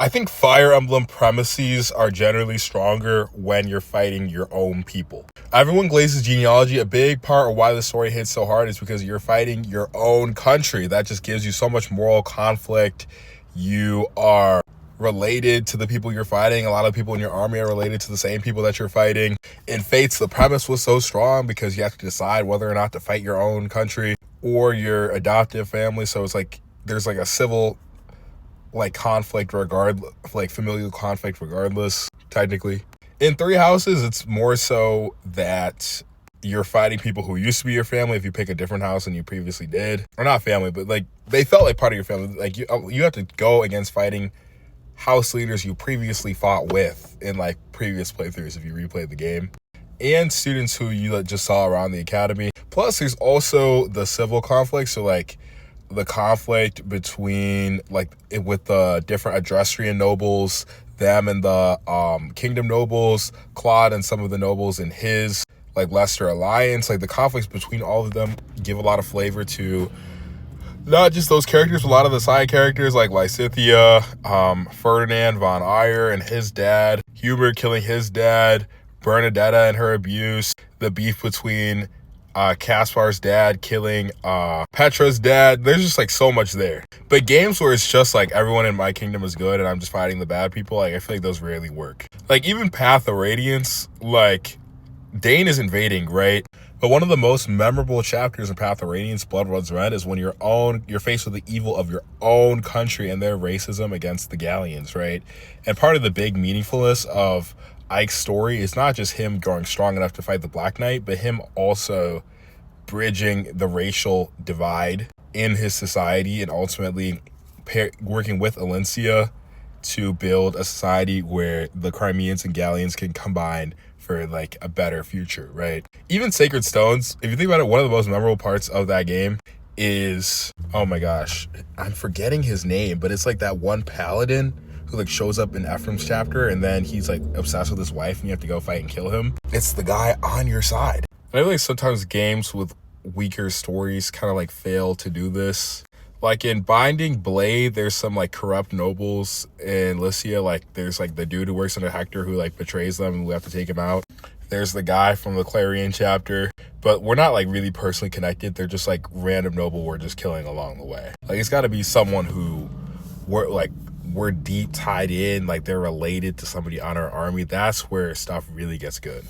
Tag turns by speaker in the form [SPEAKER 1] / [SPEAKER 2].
[SPEAKER 1] I think Fire Emblem premises are generally stronger when you're fighting your own people. Everyone Glazes genealogy, a big part of why the story hits so hard is because you're fighting your own country. That just gives you so much moral conflict. You are related to the people you're fighting. A lot of people in your army are related to the same people that you're fighting. In Fates, the premise was so strong because you have to decide whether or not to fight your own country or your adoptive family. So it's like there's like a civil conflict familial conflict regardless, technically. In Three Houses, it's more so that you're fighting people who used to be your family if you pick a different house than you previously did. Or not family, but like they felt like part of your family. Like you have to go against fighting house leaders you previously fought with in like previous playthroughs if you replayed the game. And students who you just saw around the academy. Plus, there's also the civil conflict. So like the conflict between with the different Adrestrian nobles, them and the kingdom nobles, Claude and some of the nobles in his Leicester alliance. Like the conflicts between all of them give a lot of flavor to not just those characters, but a lot of the side characters like Lysithea, Ferdinand von Ayer and his dad, Hubert killing his dad, Bernadetta and her abuse, the beef between Caspar's dad killing Petra's dad. There's just so much there. But games where it's just everyone in my kingdom is good and I'm just fighting the bad people, I feel like those rarely work. Even Path of Radiance, Dane is invading, right? But one of the most memorable chapters in Path of Radiance, Blood Runs Red, is when you're faced with the evil of your own country and their racism against the Galleons, right? And part of the big meaningfulness of Ike's story is not just him growing strong enough to fight the Black Knight, but him also bridging the racial divide in his society and ultimately working with Alencia to build a society where the Crimeans and Galleons can combine for a better future, right? Even Sacred Stones, if you think about it, one of the most memorable parts of that game is, oh my gosh, I'm forgetting his name, but it's that one paladin who shows up in Ephraim's chapter and then he's obsessed with his wife and you have to go fight and kill him. It's the guy on your side. And I feel sometimes games with weaker stories kind of fail to do this. In Binding Blade, there's some corrupt nobles in Lycia. There's the dude who works under Hector who betrays them and we have to take him out. There's the guy from the Clarion chapter, but we're not really personally connected. They're just random noble we're just killing along the way. It's got to be someone who we're deep tied in, they're related to somebody on our army. That's where stuff really gets good.